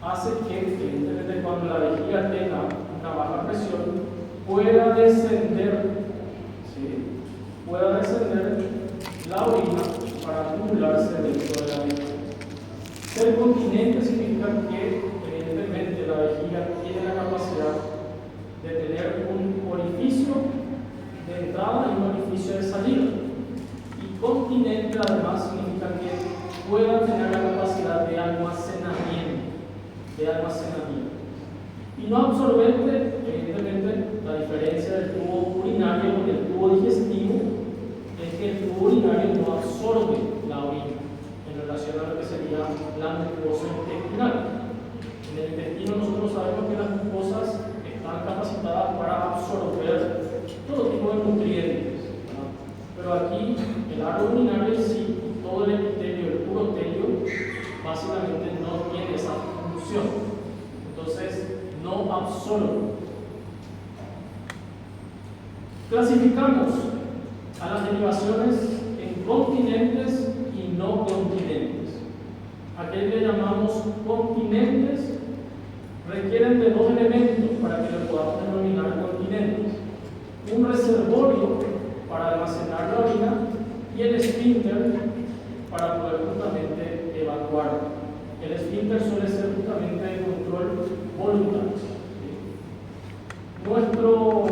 hace que, evidentemente, cuando la vejiga tenga una baja presión, pueda descender, ¿sí? Pueda descender la orina para acumularse dentro de la vejiga. Ser continente significa que, evidentemente, la vejiga tiene la capacidad de tener un orificio de entrada y un orificio de salida. Y continente, además, significa que pueda tener la capacidad de almacenamiento. Y no absorbente, evidentemente, la diferencia del tubo urinario con el tubo digestivo es que el tubo urinario no absorbe la orina en relación a lo que sería la mucosa intestinal. En el intestino nosotros sabemos que las mucosas están capacitadas para absorber todo tipo de nutrientes, ¿verdad? Pero aquí el árbol urinario en sí, todo el epitelio, el urotelio, básicamente no tiene esa función. Entonces, no absorbe. Clasificamos a las derivaciones en continentes y no continentes. Aquellos que llamamos continentes requieren de dos elementos para que lo podamos denominar continentes: un reservorio para almacenar la orina y el esfínter para poder justamente evacuar. El esfínter suele ser justamente el control voluntario. Nuestro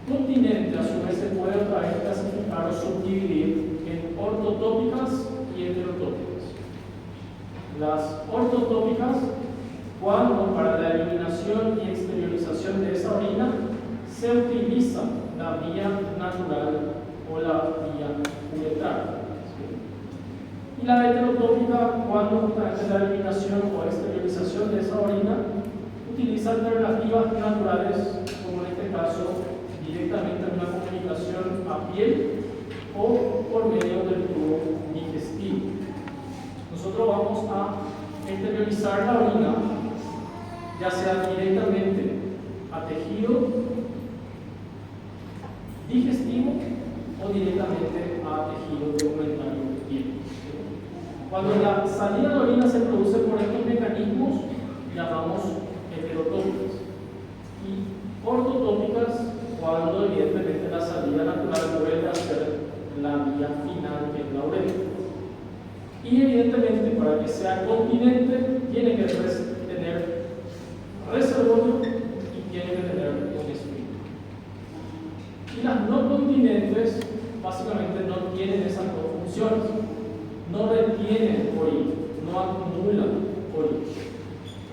continente, a su vez, se puede otra vez clasificar o subdividir en ortotópicas y heterotópicas. Las ortotópicas, cuando para la eliminación y exteriorización de esa orina se utiliza la vía natural o la vía uretral. Y la heterotópica, cuando justamente la eliminación o exteriorización de esa orina utiliza alternativas naturales, como en este caso directamente una comunicación a piel o por medio del tubo digestivo. Nosotros vamos a exteriorizar la orina, ya sea directamente a tejido digestivo o directamente a tejido tegumentario de piel. Cuando la salida de orina se produce por estos mecanismos, llamamos heterotópicas. Y ortotópicas, cuando evidentemente la salida natural vuelve a ser la vía final, que es la uretra. Y evidentemente, para que sea continente, tiene que tener reservorio y tiene que tener un esfínter. Y las no continentes, básicamente, no tienen esas dos funciones. No retienen orina, no acumulan orina.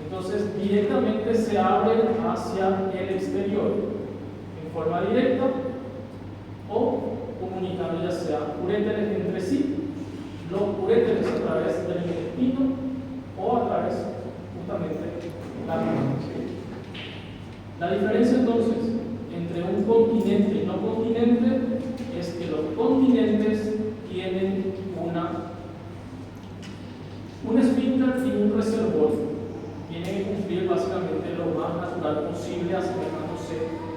Entonces, directamente se abren hacia el exterior, en forma directa o comunicando ya sea uréteres entre sí, los uréteres a través del intestino o a través justamente de la piel. La diferencia entonces entre un continente y no continente es que los continentes tienen un esfínter y un reservorio. Tienen que cumplir básicamente lo más natural posible, asemejándose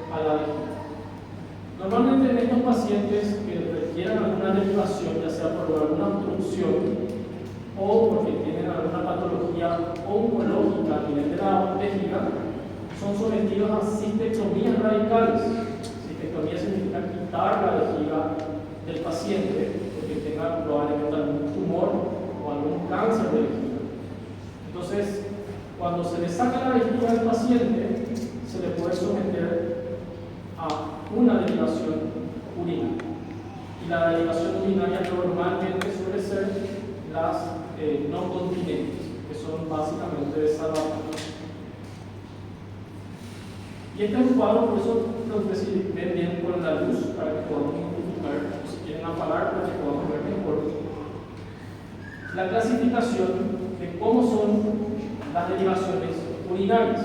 a la vejiga. Normalmente en estos pacientes que requieran alguna derivación, ya sea por alguna obstrucción o porque tienen alguna patología oncológica a nivel de la vejiga, son sometidos a cistectomías radicales. Cistectomía significa quitar la vejiga del paciente porque tenga probablemente algún tumor o algún cáncer de vejiga. Entonces, cuando se le saca la vejiga del paciente, se le puede someter a una derivación urinaria. Y la derivación urinaria normalmente suele ser las no continentes, que son básicamente desalvadas. Y este es un cuadro, por eso creo que si ven bien con la luz, para que podamos identificar, o si quieren apagar, para que podamos ver mejor la clasificación de cómo son las derivaciones urinarias.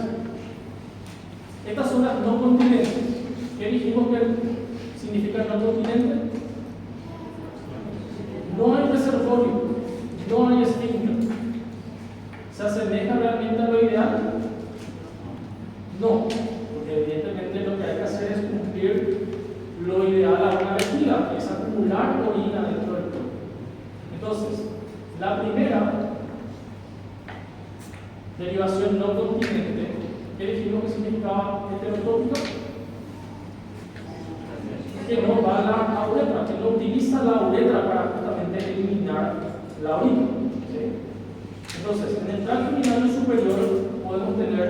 Estas son las no continentes. ¿Qué dijimos que significa no continente? No hay reservorio, no hay esfínter. ¿Se asemeja realmente a lo ideal? No, porque evidentemente lo que hay que hacer es cumplir lo ideal a una vejiga, que es acumular orina dentro del cuerpo. Entonces, la primera Derivación no continente, ¿qué dijimos que significaba heterotópica? Que no va a la uretra, que no utiliza la uretra para justamente eliminar la orina. ¿Sí? Entonces, en el tracto urinario superior podemos tener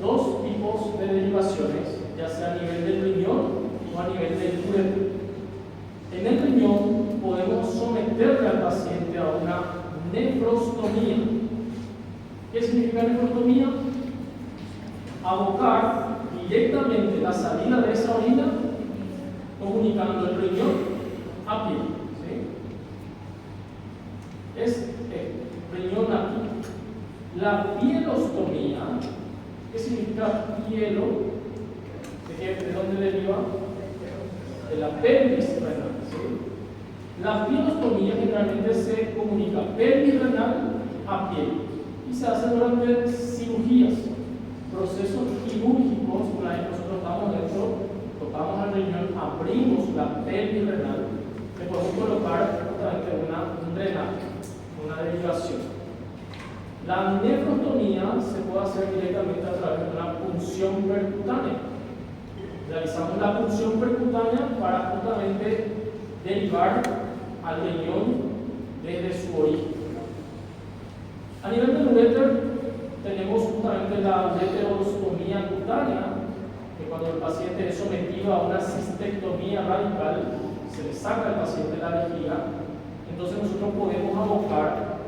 dos tipos de derivaciones, ya sea a nivel del riñón o a nivel del uretra. En el riñón podemos someterle al paciente a una nefrostomía. ¿Qué significa nefrostomía? Abocar directamente la salida de esa orina comunicando el riñón a pie. ¿Sí? Es riñón a pie. La pielostomía, ¿qué significa pielo? ¿De dónde deriva? De la pelvis renal. ¿Sí? La pielostomía generalmente se comunica pelvis renal a piel y se hace durante cirugías, procesos quirúrgicos con los que nosotros estamos dentro. Tocamos al riñón, abrimos la pelvis renal, le podemos colocar justamente un drenaje, una derivación. La nefrostomía se puede hacer directamente a través de una punción percutánea. Realizamos la punción percutánea para justamente derivar al riñón desde su origen. A nivel del uréter, tenemos justamente la ureterostomía cutánea, que cuando el paciente es sometido a una cistectomía radical, se le saca al paciente la vejiga, entonces nosotros podemos abocar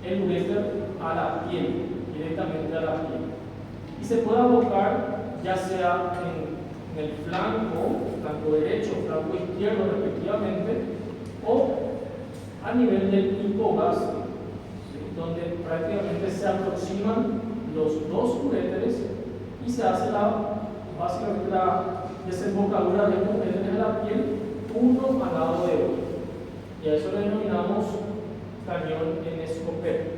el uréter a la piel, directamente a la piel. Y se puede abocar ya sea en el flanco derecho, flanco izquierdo respectivamente, o a nivel del hipogástrico, ¿sí? Donde prácticamente se aproximan los dos uréteres y se hace básicamente la desembocadura de los uréteres de la piel, uno al lado de otro. Y a eso le denominamos cañón en escopeta.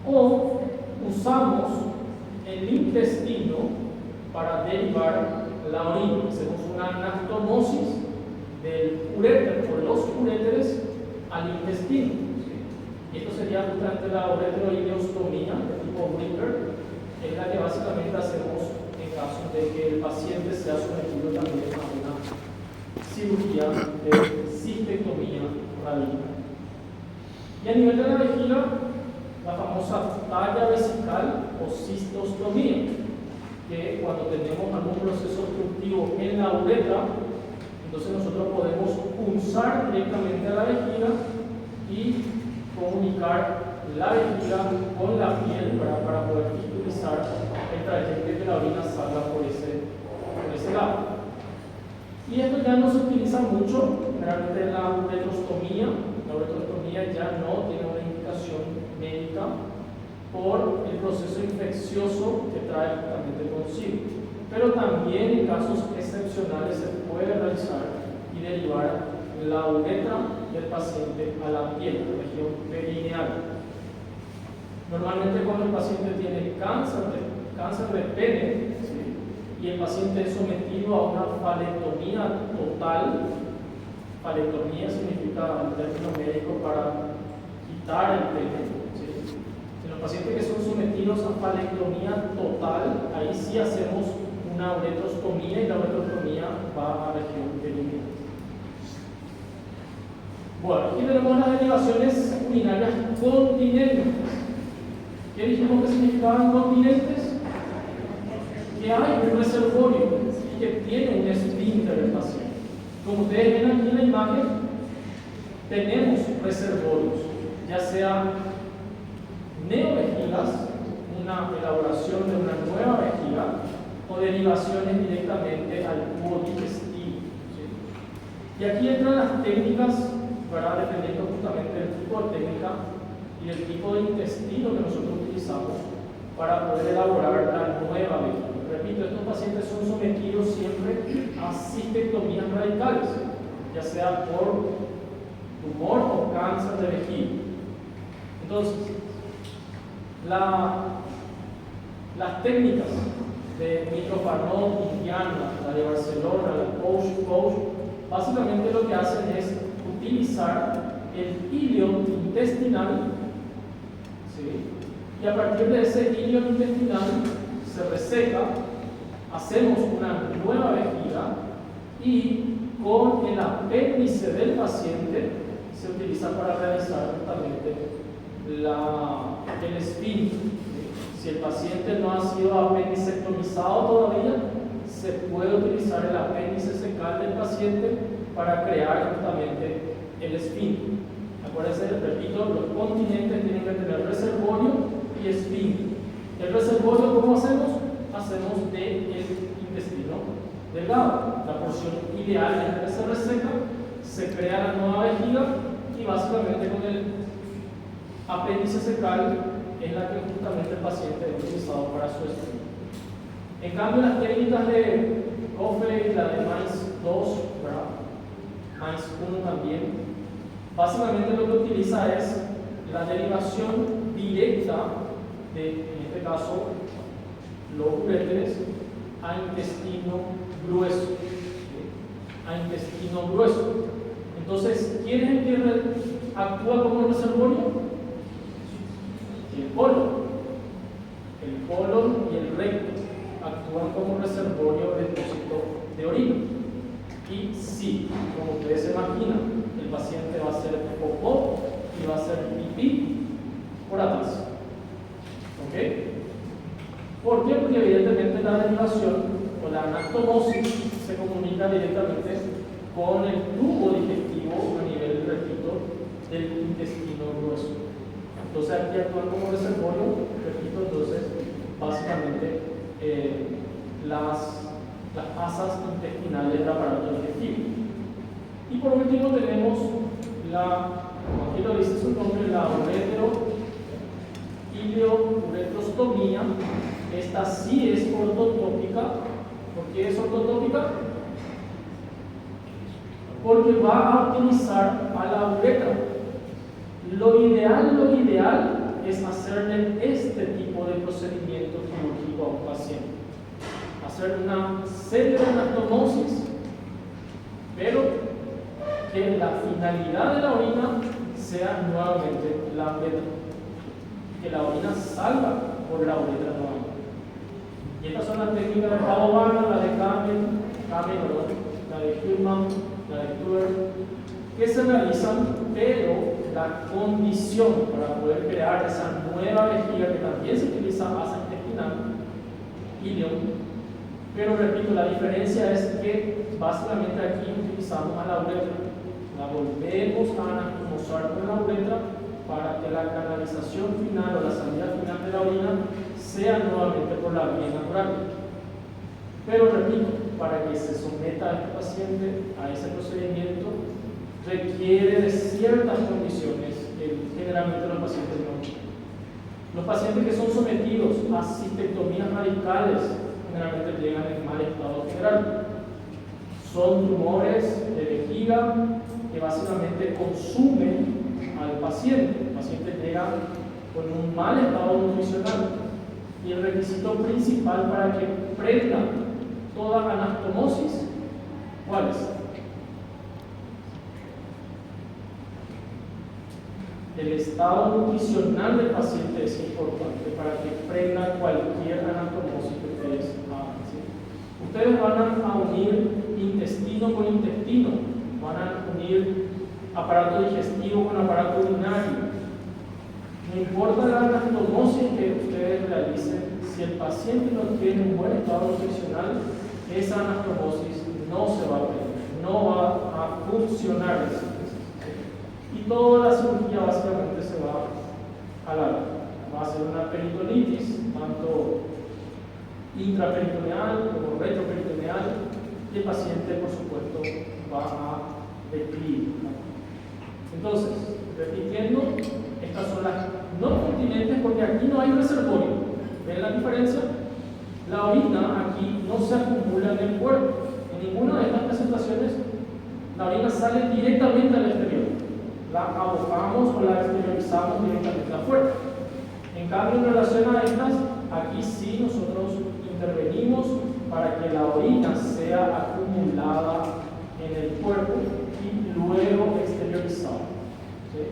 O usamos el intestino para derivar la orina. Hacemos una anastomosis del uréter por los uréteres al intestino. Y esto sería justamente la ureteroileostomía de tipo Whipper, que es la que básicamente hacemos en caso de que el paciente sea sometido también a una cirugía de cistectomía radical. Y a nivel de la vejiga, la famosa talla vesical o cistostomía, que cuando tenemos algún proceso obstructivo en la uretra, entonces nosotros podemos punzar directamente a la vejiga y comunicar la vejiga con la piel para poder utilizar el trayecto de que la orina salga por ese lado. Y esto ya no se utiliza mucho, realmente en la uretrostomía. La uretrostomía ya no tiene una indicación médica por el proceso infeccioso que trae justamente consigo. Pero también en casos excepcionales se puede realizar y derivar la uretra del paciente a la piel, la región perineal. Normalmente cuando el paciente tiene cáncer de pene, ¿sí? Y el paciente es sometido a una falectomía total. Falectomía significa en términos médicos para quitar el pene, ¿sí? En los pacientes que son sometidos a falectomía total, ahí sí hacemos una uretrostomía y la uretrostomía va a la región perineal. Bueno, aquí tenemos las derivaciones urinarias continentes. ¿Qué dijimos que significaban continentes? Que hay un reservorio y que tiene un esfínter el paciente. Como ustedes ven aquí en la imagen, tenemos reservorios, ya sea neovejigas, una elaboración de una nueva vejiga, o derivaciones directamente al tubo digestivo. ¿Sí? Y aquí entran las técnicas, dependiendo justamente del tipo de técnica y del tipo de intestino que nosotros utilizamos para poder elaborar la nueva vejiga. Repito, estos pacientes son sometidos siempre a cistectomías radicales, ya sea por tumor o cáncer de vejiga. Entonces, las técnicas de Mitrofanol, Indiana, la de Barcelona, la Posh, básicamente lo que hacen es utilizar el hilo intestinal, ¿sí? ¿sí? Y a partir de ese hilo intestinal se reseca, hacemos una nueva vejiga y con el apéndice del paciente se utiliza para realizar justamente el esfínter. Si el paciente no ha sido apendicectomizado todavía, se puede utilizar el apéndice secal del paciente para crear justamente el esfínter. Acuérdense, repito, los continentes tienen que tener reservorio y esfínter. El reservorio, ¿cómo hacemos? Hacemos del intestino delgado. La porción ideal es que se reseca, se crea la nueva vejiga y básicamente con el apéndice secal es la que justamente el paciente ha utilizado para su estudio. En cambio, las técnicas de Coffey y la de Mainz 2, Mainz 1 también, básicamente lo que utiliza es la derivación directa de, en este caso, los uréteres a intestino grueso. A intestino grueso. Entonces, ¿quién es el que actúa como reservorio? El colon y el recto actúan como reservorio de depósito de orina. Y sí, como ustedes se imaginan, el paciente va a hacer popó y va a hacer pipí por atrás. ¿Ok? ¿Por qué? Porque evidentemente la derivación o la anastomosis se comunica directamente con el tubo digestivo a nivel, repito, del intestino grueso. Entonces aquí actúan como reservorio, repito, entonces básicamente las asas intestinales del aparato digestivo. Y por último tenemos aquí lo dice su nombre, la ileouretrostomía. Esta sí es ortotópica. ¿Por qué es ortotópica? Porque va a optimizar a la uretra. Lo ideal es hacerle este tipo de procedimiento quirúrgico a un paciente. Hacer una cerebroanastomosis, pero que la finalidad de la orina sea nuevamente la uretra. Que la orina salga por la uretra nuevamente. Y estas son las técnicas de Padovano, la de Kamen, la de Hillman, la de Kluwer, que se realizan, pero la condición para poder crear esa nueva vejiga que también se utiliza asa intestinal, ileum. Pero repito, la diferencia es que básicamente aquí utilizamos a la uretra, la volvemos a anastomosar con la uretra para que la canalización final o la salida final de la orina sea nuevamente por la vía natural. Pero repito, para que se someta a este paciente a ese procedimiento requiere de ciertas condiciones que generalmente los pacientes no tienen. Los pacientes que son sometidos a cistectomías radicales generalmente llegan en mal estado general. Son tumores de vejiga que básicamente consumen al paciente. El paciente llega con un mal estado nutricional y el requisito principal para que prenda toda anastomosis, ¿cuál es? El estado nutricional del paciente es importante para que prenda cualquier anastomosis que ustedes hagan. ¿Sí? Ustedes van a unir intestino con intestino, van a unir aparato digestivo con aparato urinario. No importa la anastomosis que ustedes realicen, si el paciente no tiene un buen estado nutricional, esa anastomosis no se va a prender, no va a funcionar. Y toda la cirugía básicamente se va a alargar. Va a ser una peritonitis, tanto intraperitoneal como retroperitoneal, y el paciente, por supuesto, va a declinar. Entonces, repitiendo, estas son las no continentes porque aquí no hay reservorio. ¿Ven la diferencia? La orina aquí no se acumula en el cuerpo. En ninguna de estas presentaciones la orina sale directamente al exterior. La abocamos o la exteriorizamos directamente afuera. En cambio, en relación a estas, aquí sí nosotros intervenimos para que la orina sea acumulada en el cuerpo y luego exteriorizada. ¿Sí?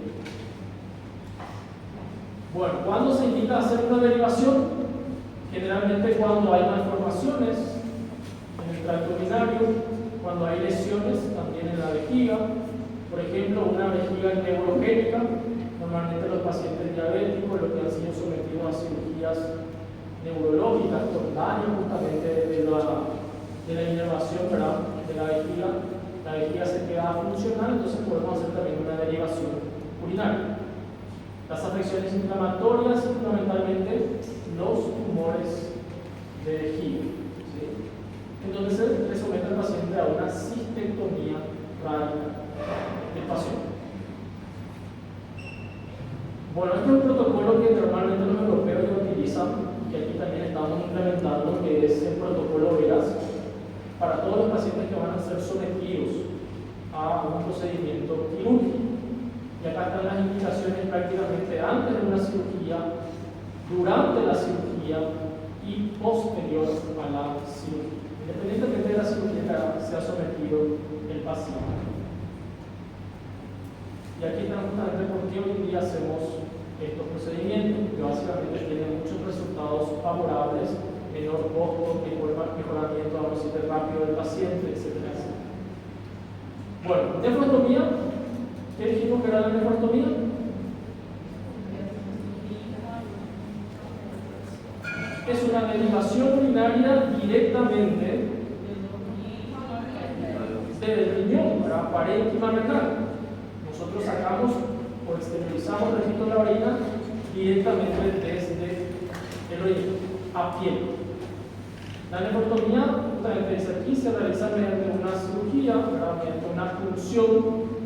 Bueno, ¿cuándo se indica hacer una derivación? Generalmente cuando hay malformaciones en el tracto urinario, cuando hay lesiones también en la vejiga, por ejemplo, una vejiga neurogénica. Normalmente los pacientes diabéticos, los que han sido sometidos a cirugías neurológicas con daño justamente de la inervación, ¿verdad?, de la vejiga se queda funcional, entonces podemos hacer también una derivación urinaria. Las afecciones inflamatorias, fundamentalmente los tumores de vejiga, ¿sí?, en donde se le somete al paciente a una cistectomía radical del paciente. Bueno, este es un protocolo que normalmente los europeos lo utilizan, y aquí también estamos implementando, que es el protocolo VERAS, para todos los pacientes que van a ser sometidos a un procedimiento quirúrgico. Y acá están las indicaciones prácticamente antes de una cirugía, durante la cirugía y posterior a la cirugía, independientemente de la cirugía que sea sometido el paciente. Y aquí estamos justamente por qué hoy en día hacemos estos procedimientos, que básicamente tienen muchos resultados favorables, menor costo, mejoramiento, vamos a decir, rápido del paciente, etc. Bueno, nefrostomía. ¿Qué dijimos que era la nefrostomía? Es una derivación urinaria directamente del riñón, para parénquima renal. Nosotros sacamos o exteriorizamos, repito, la orina directamente desde el riñón, a piel. La nefrostomía, justamente dice aquí, se realiza mediante una cirugía, mediante una punción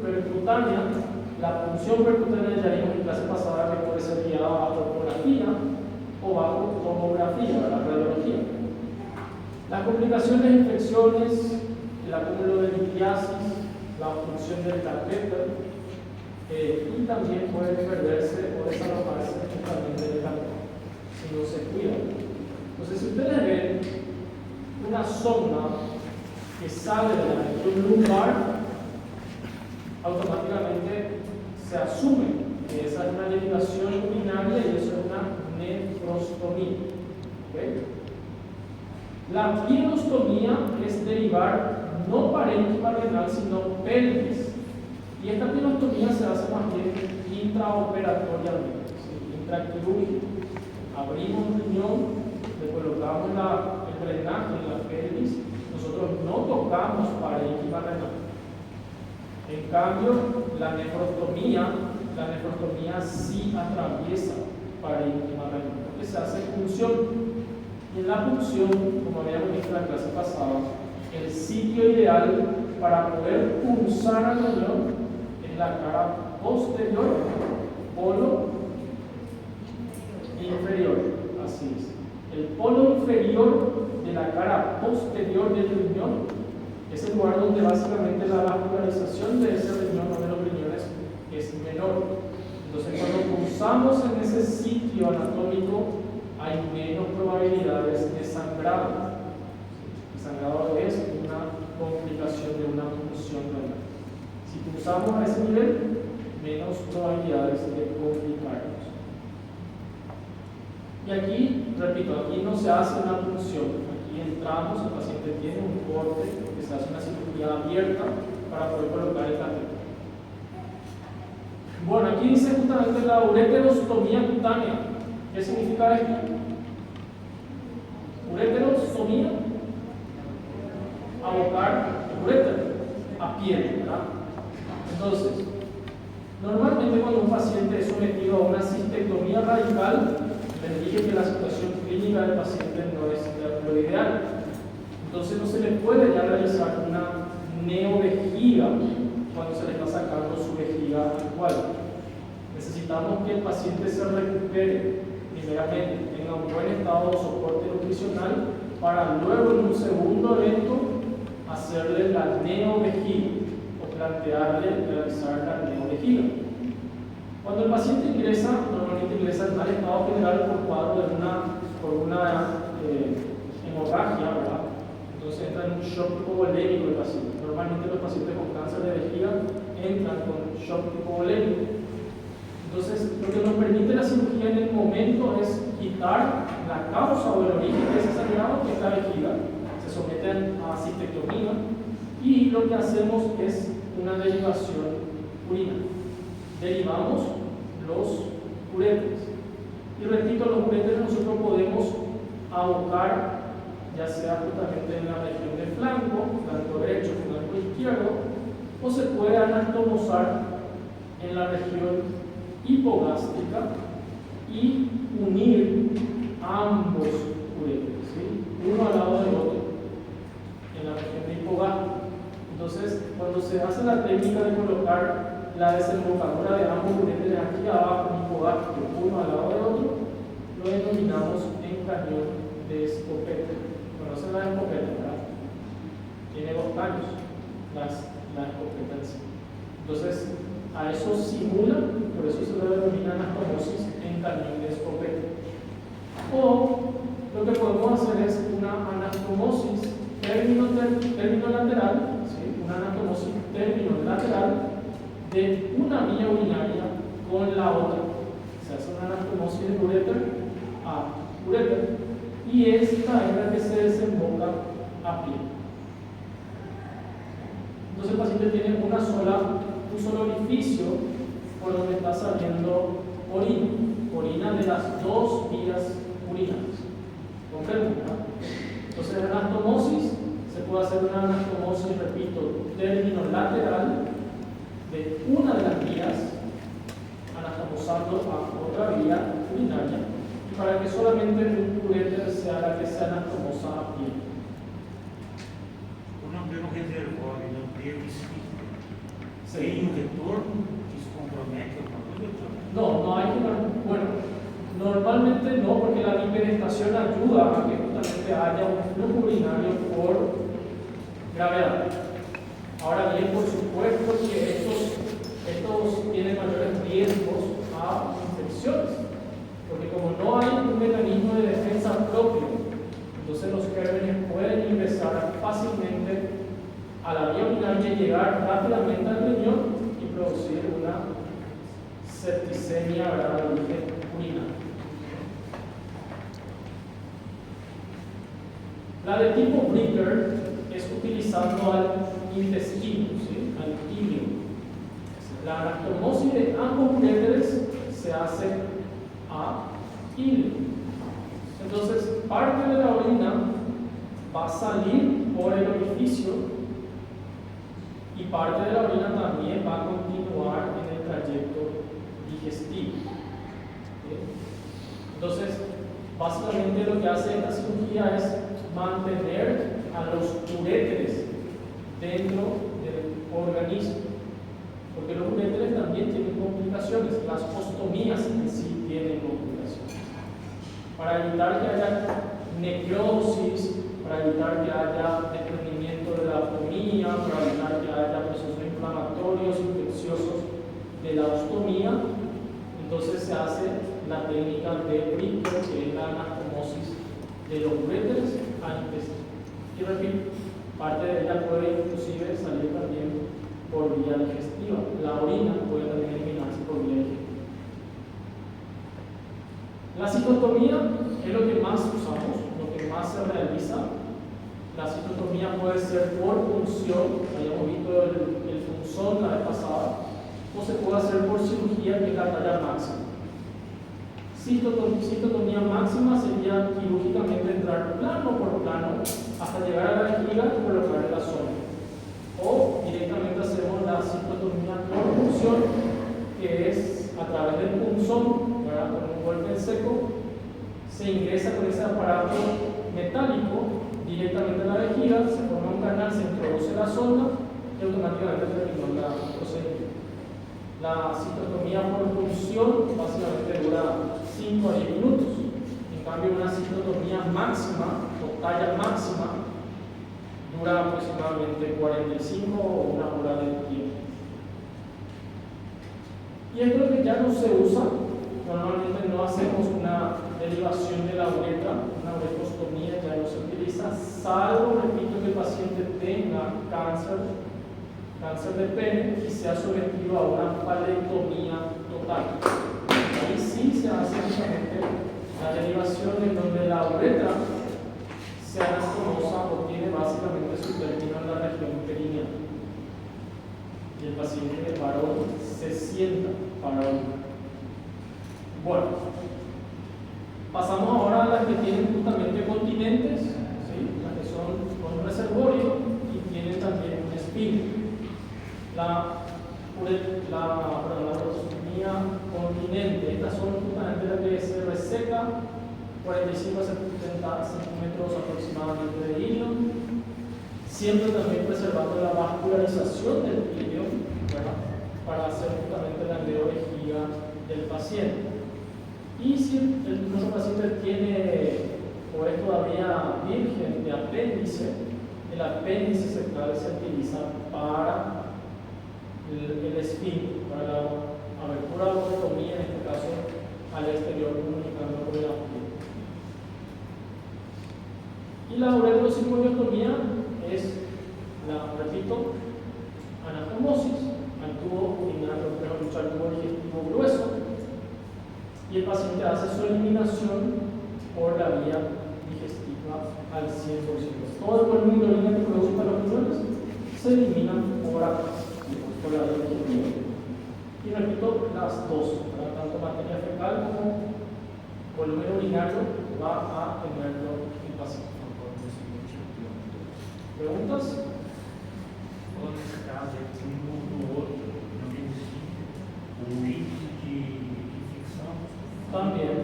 percutánea. La punción percutánea ya vimos en clase pasada que puede ser guiada bajo ecografía o bajo tomografía, la radiología. Las complicaciones de infecciones, el acúmulo de litiasis, la obstrucción del catéter, y también puede perderse o desalojarse justamente del catéter si no se cuida. Entonces, si ustedes ven una sonda que sale de la región lumbar, automáticamente se asume que esa es una derivación urinaria y eso es una nefrostomía. ¿Okay? La pielostomía es derivar no parénquima renal, sino pelvis. Y esta pielostomía se hace más bien intraoperatoriamente, ¿sí?, intraquirúrgica. Abrimos un riñón, le colocamos el drenaje en la pelvis, nosotros no tocamos parénquima renal. En cambio, la nefrostomía sí atraviesa parénquima renal, porque se hace punción. Y en la punción, como habíamos visto en la clase pasada, el sitio ideal para poder punzar al riñón es la cara posterior, polo inferior. Así es. El polo inferior de la cara posterior del riñón es el lugar donde básicamente la vascularización de ese riñón o de los riñones es menor. Entonces, cuando pulsamos en ese sitio anatómico, hay menos probabilidades de sangrado. El sangrado es una complicación de una punción renal. Si pulsamos a ese nivel, menos probabilidades de complicarnos. Y aquí, repito, aquí no se hace una punción. Aquí entramos, el paciente tiene un corte, porque se hace una cirugía abierta para poder colocar el catéter. Bueno, aquí dice justamente la ureterostomía cutánea. ¿Qué significa esto? Ureterostomía, abocar el uréter a piel, ¿verdad? Entonces, normalmente cuando un paciente es sometido a una cistectomía radical, les dije que la situación clínica del paciente no es lo ideal. Entonces no se le puede ya realizar una neovejiga cuando se le está sacando su vejiga actual. Necesitamos que el paciente se recupere primeramente, tenga un buen estado de soporte nutricional, para luego en un segundo evento hacerle la neovejiga o plantearle realizar la neovejiga. Cuando el paciente ingresa, normalmente ingresa en mal estado general por cuadro de una hemorragia, ¿verdad? Entonces entra en un shock hipovolémico el paciente. Normalmente los pacientes con cáncer de vejiga entran con shock hipovolémico. Entonces, lo que nos permite la cirugía en el momento es quitar la causa o el origen de ese sangrado, que es la vejiga. Se someten a cistectomía y lo que hacemos es una derivación urinaria. Derivamos los uréteres. Y repito, los uréteres nosotros podemos abocar, ya sea justamente en la región del flanco derecho, flanco izquierdo, o se puede anastomosar en la región hipogástrica y unir ambos uréteres, ¿sí? Uno al lado del otro, en la región hipogástrica. Entonces, cuando se hace la técnica de colocar la desembocadura de ambos uréteres aquí abajo, en hipogástrico, uno al lado del otro, lo denominamos en cañón de escopeta. ¿Conocen la escopeta, verdad? Tiene 2 caños, la escopeta en sí. Entonces, a eso simula, por eso se le denomina anastomosis en cañón de escopeta. O lo que podemos hacer es una anastomosis término lateral, ¿sí? Una anastomosis término lateral de una vía urinaria con la otra. Se hace una anastomosis de uréter a uréter y esta es la que se desemboca a pie. Entonces el paciente tiene un solo orificio por donde está saliendo orina de las 2 vías urinarias. ¿Comprenden? Entonces en anastomosis se puede hacer una anastomosis, repito, término lateral de una de las vías, anastomosando a otra vía urinaria, y para que solamente un uréter sea la que se anastomosa a pie. Não tem reservório, não teve ciclo. Sí. Tem um retorno que se compromete alguma coisa? No hay que. Bueno, normalmente no, porque la bipedestación ayuda a que justamente haya un flujo urinario por gravedad. Ahora bien, por supuesto que estos tienen mayores riesgos a infecciones, porque como no hay un mecanismo de defensa propio, entonces los gérmenes pueden ingresar fácilmente a la vía urinaria y llegar rápidamente al riñón y producir una septicemia de origen urinario. La de tipo Bricker es utilizando al intestino, ¿sí? Al ilio. La anastomosis de ambos uréteres se hace a ilio. Entonces, parte de la orina va a salir por el orificio y parte de la orina también va a continuar en el trayecto digestivo. Entonces, básicamente lo que hace esta cirugía es mantener a los uréteres dentro del organismo, porque los uréteres también tienen complicaciones, las ostomías en sí tienen complicaciones. Para evitar que haya necrosis, para evitar que haya desprendimiento de la ostomía, para evitar que haya procesos inflamatorios, infecciosos de la ostomía, entonces se hace la técnica de Bricker, que es la anastomosis de los uréteres al intestino. Y repito, parte de ella puede inclusive salir también por vía digestiva. La orina puede también eliminarse por vía digestiva. La citotomía es lo que más usamos, lo que más se realiza. La citotomía puede ser por punción, habíamos visto el punzón la vez pasada, o se puede hacer por cirugía, que es la talla máxima. Citotomía máxima sería quirúrgicamente entrar plano por plano hasta llegar a la vejiga y colocar la zona. O directamente hacemos la citotomía por punción, que es a través del punzón, ¿verdad? Con un golpe en seco, se ingresa con ese aparato metálico directamente en la vejiga, se forma un canal, se introduce la sonda y automáticamente terminó la procedimiento. La citotomía por punción básicamente dura 5 a 10 minutos. En cambio, una citotomía máxima o talla máxima dura aproximadamente 45 o una hora de tiempo. Y esto es lo que ya no se usa. Normalmente no hacemos una derivación de la uretra, una uretrostomía ya no se utiliza, salvo, repito, que el paciente tenga cáncer de pene y sea sometido a una palectomía total. Ahí sí se hace justamente la derivación en donde la uretra se anastomosa o tiene básicamente su término en la región perineal. Y el paciente varón se sienta para orinar. Bueno, pasamos ahora a las que tienen justamente continentes, ¿sí? Las que son con reservorio y tienen también un espín. La prostomía continente, estas son justamente las que se reseca 45 a 70 centímetros aproximadamente de hilo, siempre también preservando la vascularización del hilo, ¿verdad? Para hacer justamente la neovejiga del paciente. Y si nuestro paciente tiene o es todavía virgen de apéndice, el apéndice sectal se utiliza para el esfínter, para la abertura de ostomía, en este caso al exterior, comunicando con la piel. Y la uretrosifoniostomía es, repito, anastomosis al tubo digestivo grueso, y el paciente hace su eliminación por la vía digestiva al 100%. Todo el volumen de orina que produce para los riñones se elimina por la vía digestiva. Y repito, las dos, tanto materia fecal como volumen urinario va a tenerlo el paciente. ¿Preguntas? Ou nesse caso, um do outro, não tem o índice de infecção. También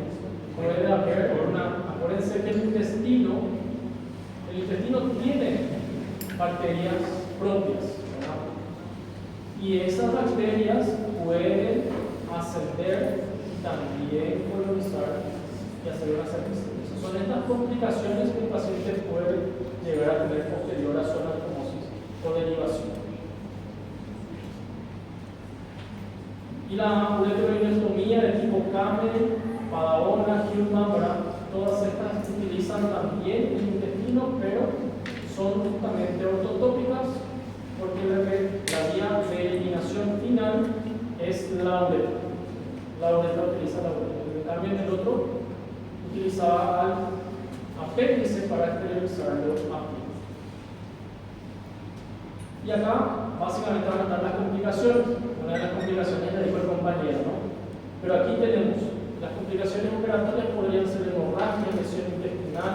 puede haber acuérdense que el intestino tiene bacterias propias, ¿verdad? Y esas bacterias pueden ascender y también colonizar y hacer una sepsis. Son estas complicaciones que el paciente puede llegar a tener posterior a su anastomosis o derivación. Y la ureteroinostomía de tipo Kamen, Padaona, Human, todas estas se utilizan también en el intestino, pero son justamente ortotópicas porque la vía de eliminación final es la uretra. La uretra utiliza la uretra. En cambio, el otro utilizaba al apéndice para esterilizarlo a pie. Y acá básicamente van a estar las complicaciones. Una de las complicaciones la dijo el compañero, ¿no? Pero aquí tenemos las complicaciones operatorias, podrían ser hemorragia, lesión intestinal,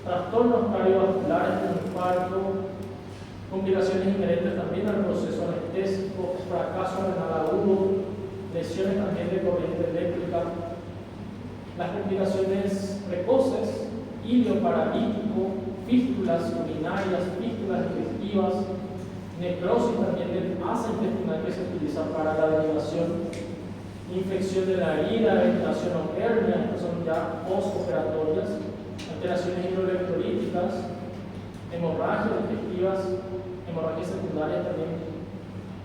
trastornos cardiovasculares como infarto, complicaciones inherentes también al proceso anestésico, fracaso renal agudo, lesiones también de corriente eléctrica. Las complicaciones precoces, hilo paralítico, fístulas urinarias, fístulas digestivas, necrosis también del asa intestinal que se utiliza para la derivación, infección de la herida, ventilación o hernia, que son ya postoperatorias, alteraciones hidroelectrolíticas, hemorragias digestivas, hemorragias secundarias también,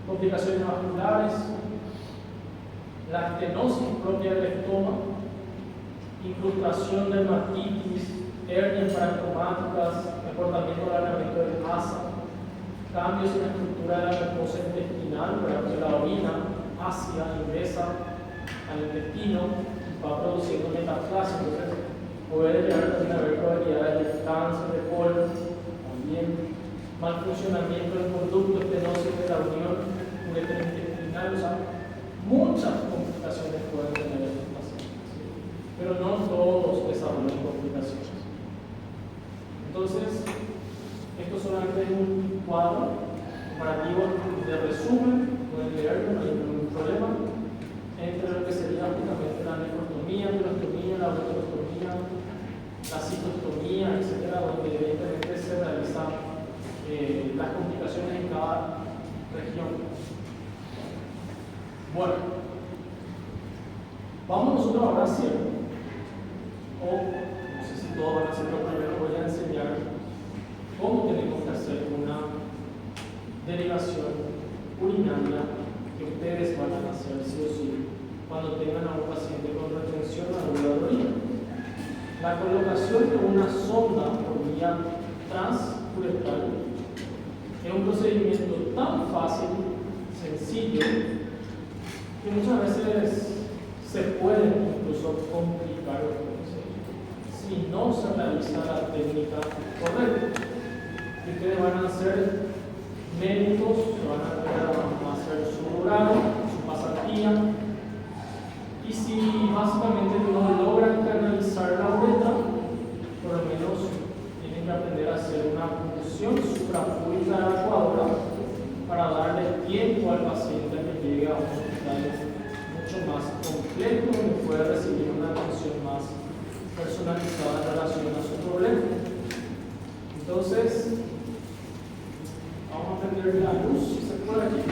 complicaciones vasculares, la estenosis propia del estómago, incrustación de dermatitis, hernias parastomáticas, mejoramiento del alargamiento del asa, cambios en la estructura de la mucosa intestinal, porque la orina ácida ingresa al intestino y va produciendo metaplasia, entonces puede llegar también a haber probabilidades de cáncer de colon, también mal funcionamiento del conducto, estenosis de la unión ureterointestinal, o sea, muchas complicaciones pueden tener estos pacientes, ¿sí? Pero no todos desarrollan complicaciones. Entonces, esto solamente es un cuadro comparativo de resumen, pueden leerlo, no hay ningún problema, entre lo que sería justamente la nefrostomía, pirostomía, la ureterostomía, la citostomía, etc., donde evidentemente se realizan las complicaciones en cada región. Bueno, vamos nosotros ahora a cierre, o no sé si todos van a hacerlo, primero voy a enseñar cómo tenemos que hacer una derivación urinaria que ustedes van a hacer sí o sí cuando tengan a un paciente con retención aguda de orina. La colocación de una sonda por vía transuretral es un procedimiento tan fácil, sencillo, que muchas veces se pueden incluso complicar los procesos si no se realiza la técnica correcta. Y ustedes van a ser médicos, van a hacer su grado, su pasantía, y si básicamente no logran canalizar la uretra, por lo menos tienen que aprender a hacer una punción suprafúrica de la coadula para darle tiempo al paciente a que llegue a un hospital mucho más completo, donde pueda recibir una atención más personalizada en relación a su problema. Entonces, vamos a prender la luz, ¿se puede aquí?